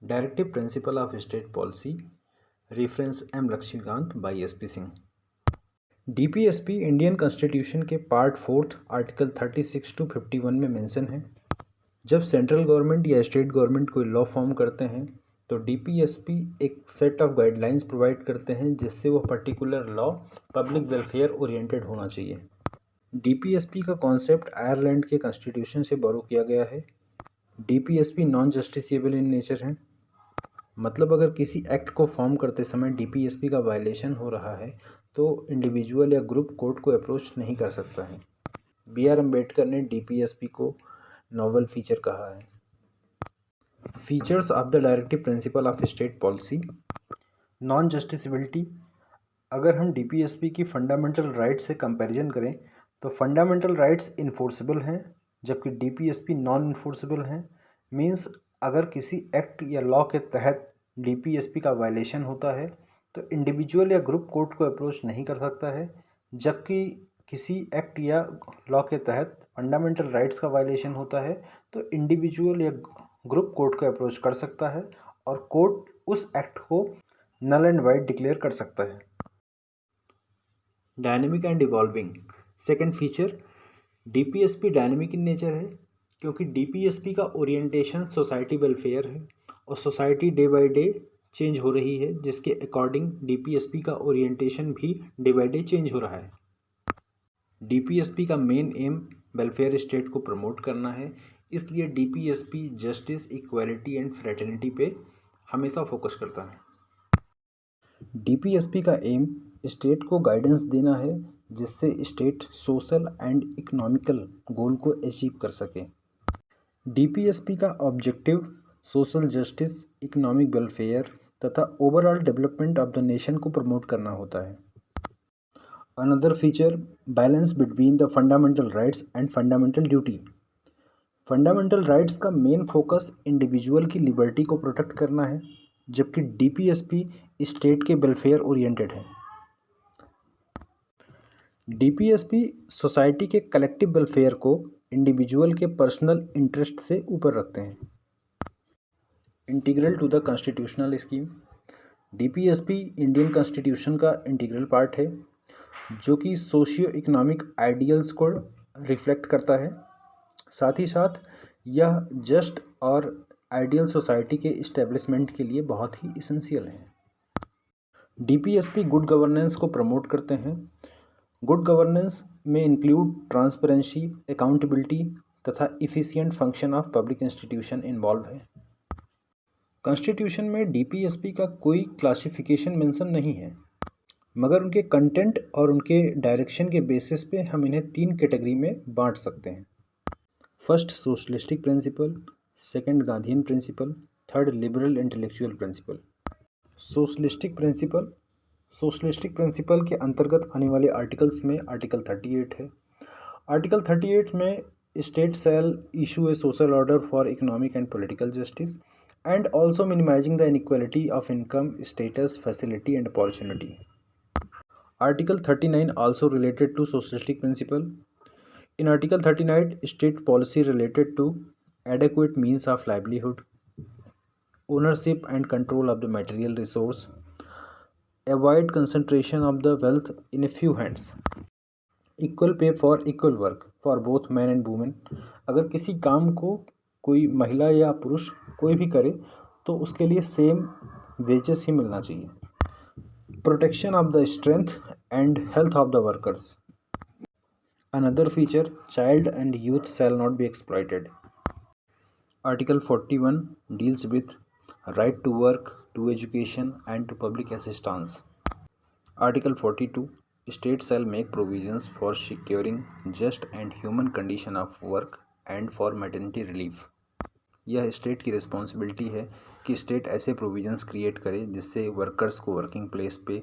Directive Principle of State Policy, reference M. Lakshmikant by S.P. Singh। DPSP Indian constitution के part 4 article 36 to 51 में mention है। जब central government या state government कोई law form करते हैं तो डीपीएसपी एक सेट ऑफ गाइडलाइंस प्रोवाइड करते हैं जिससे वो particular law public welfare oriented होना चाहिए। डीपीएसपी का कॉन्सेप्ट आयरलैंड के कॉन्स्टिट्यूशन से बोरो किया गया है। DPSP non justiciable in nature है, मतलब अगर किसी एक्ट को फॉर्म करते समय डीपीएसपी का वायलेशन हो रहा है तो इंडिविजुअल या ग्रुप कोर्ट को अप्रोच नहीं कर सकता है। बी आर अम्बेडकर ने डीपीएसपी को नोवेल फीचर कहा है। Features of the directive principle of state policy. Non justiciability. अगर हम डीपीएसपी की फंडामेंटल राइट्स से कंपैरिजन करें तो फंडामेंटल राइट्स इन्फोर्सेबल हैं जबकि डीपीएसपी नॉन इन्फोर्सेबल हैं। मींस अगर किसी एक्ट या लॉ के तहत डीपीएसपी का वायलेशन होता है तो इंडिविजुअल या ग्रुप कोर्ट को अप्रोच नहीं कर सकता है, जबकि किसी एक्ट या लॉ के तहत फंडामेंटल राइट्स का वायलेशन होता है तो इंडिविजुअल या ग्रुप कोर्ट को अप्रोच कर सकता है और कोर्ट उस एक्ट को नल एंड वाइड डिक्लेयर कर सकता है। Dynamic and evolving. Second feature, DPSP dynamic in nature है क्योंकि डीपीएसपी का ओरिएंटेशन सोसाइटी वेलफेयर है और society day by day change हो रही है, जिसके अकॉर्डिंग डीपीएसपी का ओरिएंटेशन भी डे बाय डे चेंज हो रहा है। डीपीएसपी का मेन एम वेलफेयर स्टेट को प्रमोट करना है, इसलिए DPSP justice, equality and fraternity पे हमेशा फोकस करता है। डीपीएसपी का एम स्टेट को गाइडेंस देना है जिससे state social and economical goal को अचीव कर सके। डीपीएसपी का objective social justice, economic welfare तथा overall development of the nation को प्रमोट करना होता है। Another feature, balance between the fundamental rights and fundamental duty. Fundamental rights का मेन फोकस इंडिविजुअल की लिबर्टी को प्रोटेक्ट करना है, जबकि डीपीएसपी स्टेट के वेलफेयर ओरिएंटेड है। डीपीएसपी सोसाइटी के कलेक्टिव वेलफेयर को इंडिविजुअल के पर्सनल इंटरेस्ट से ऊपर रखते हैं। Integral to the constitutional scheme. DPSP Indian constitution का इंटीग्रल पार्ट है जो कि सोशियो इकोनॉमिक आइडियल्स को रिफ्लेक्ट करता है। साथ ही साथ यह जस्ट और आइडियल सोसाइटी के इस्टेब्लिशमेंट के लिए बहुत ही इसेंशियल है। डीपीएसपी गुड गवर्नेंस को प्रमोट करते हैं। गुड गवर्नेंस में इंक्लूड ट्रांसपेरेंसी, अकाउंटेबिलिटी तथा efficient function of public institution involve है। कॉन्स्टिट्यूशन में डीपीएसपी का कोई क्लासिफिकेशन मेंशन नहीं है, मगर उनके कंटेंट और उनके डायरेक्शन के बेसिस पे हम इन्हें 3 कैटेगरी में बांट सकते हैं। First socialistic principle, second Gandhian principle, third liberal intellectual principle. Socialistic principle. Socialistic principle के अंतर्गत आने वाले आर्टिकल्स में आर्टिकल 38 है। आर्टिकल 38 में state shall issue a social order for economic and political justice and also minimising the inequality of income, status, facility and opportunity. Article 39 also related to socialistic principle. In Article 39, state policy related to adequate means of livelihood, ownership and control of the material resource, avoid concentration of the wealth in a few hands, equal pay for equal work for both men and women. अगर किसी काम को कोई महिला या पुरुष कोई भी करे तो उसके लिए सेम वेजेस ही मिलना चाहिए। Protection of the strength and health of the workers. Another feature, child and youth shall not be exploited. Article 41 deals with right to work, to education and to public assistance. Article 42, state shall make provisions for securing just and human condition of work and for maternity relief. यह state की responsibility है कि state ऐसे provisions create करे जिससे workers को working place पे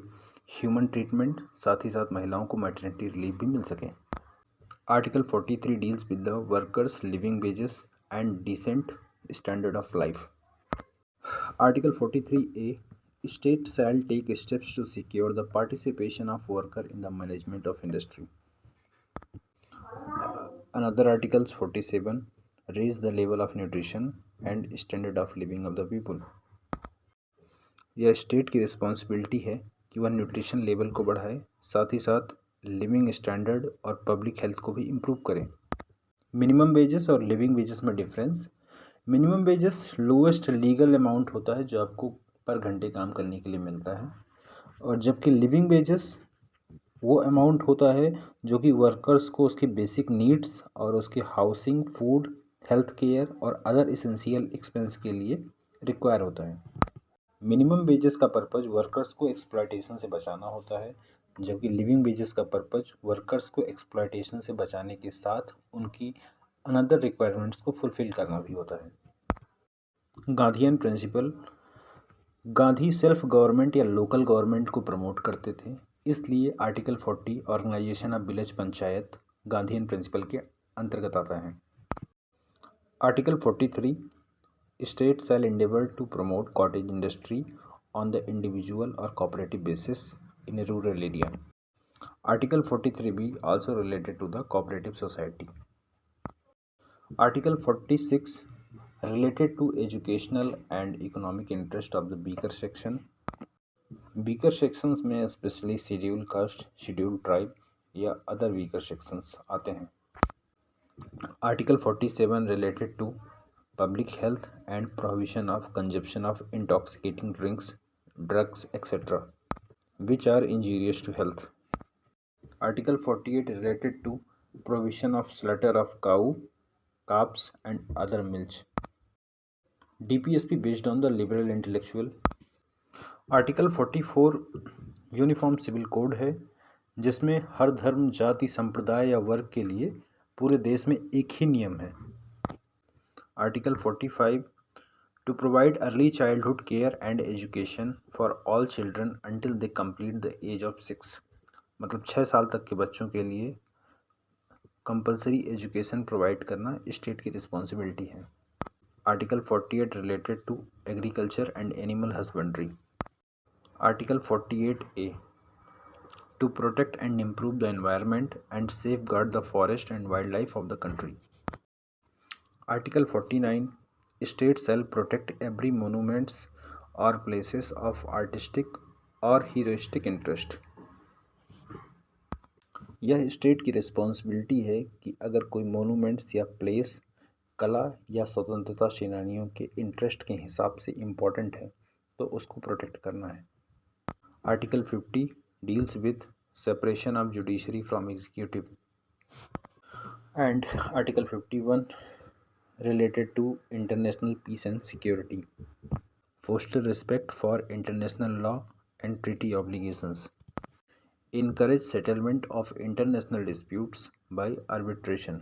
human treatment, साथ ही साथ महिलाओं को मैटरनिटी रिलीफ भी मिल सके। Article 43 deals with the workers living wages and decent standard of life. Article 43A, state shall take steps to secure the participation of worker in the management of industry. Another articles 47 raise the level of nutrition and standard of living of the people. यह state की responsibility है कि वह nutrition level को बढ़ाए, साथ ही साथ living standard और पब्लिक हेल्थ को भी इम्प्रूव करें। मिनिमम वेजेस और लिविंग वेजेस में difference. Minimum wages lowest legal amount होता है जो आपको पर घंटे काम करने के लिए मिलता है, और जबकि लिविंग वेजेस वो अमाउंट होता है जो कि वर्कर्स को उसके बेसिक नीड्स और उसके हाउसिंग, फूड, हेल्थ केयर और अदर इसेंशियल एक्सपेंस के लिए रिक्वायर होता है। मिनिमम वेजेस का पर्पज़ वर्कर्स को एक्सप्लॉयटेशन से बचाना होता है, जबकि लिविंग वेजेस का पर्पज़ वर्कर्स को एक्सप्लॉयटेशन से बचाने के साथ उनकी अनदर रिक्वायरमेंट्स को फुलफिल करना भी होता है। Gandhian principle. Gandhi self government या लोकल गवर्नमेंट को प्रमोट करते थे, इसलिए article 40 organisation of village panchayat Gandhian principle के अंतर्गत आता है। Article 43 state shall endeavor to promote cottage industry on the individual or cooperative basis in a rural area. Article 43B also related to the cooperative society. Article 46 related to educational and economic interest of the weaker section. Weaker sections में specially schedule caste, schedule tribe या other weaker sections आते हैं। Article 47 related to public health and prohibition of consumption of intoxicating drinks, drugs, etc., which are injurious to health. Article 48 related to prohibition of slaughter of cow, calves, and other milch. DPSP based on the liberal intellectual. Article 44 uniform civil code है, जिसमें हर धर्म, जाति, संप्रदाय या वर्ग के लिए पूरे देश में एक ही नियम है। Article 45 to provide early childhood care and education for all children until they complete the age of 6, मतलब 6 साल तक के बच्चों के लिए कंपलसरी एजुकेशन प्रोवाइड करना स्टेट की रिस्पॉन्सिबिलिटी है। Article 48 related to agriculture and animal husbandry. Article 48A to protect and improve the environment and safeguard the forest and wildlife of the country. Article 49 State shall protect every monuments or places of artistic or heroistic interest. यह state की responsibility है कि अगर कोई monuments या place कला या स्वतंत्रता सेनानियों के इंटरेस्ट के हिसाब से इम्पोर्टेंट है तो उसको प्रोटेक्ट करना है। Article 50 deals with separation of judiciary from executive, and article 51 related to international peace and security, foster respect for international law and treaty obligations, encourage settlement of international disputes by arbitration.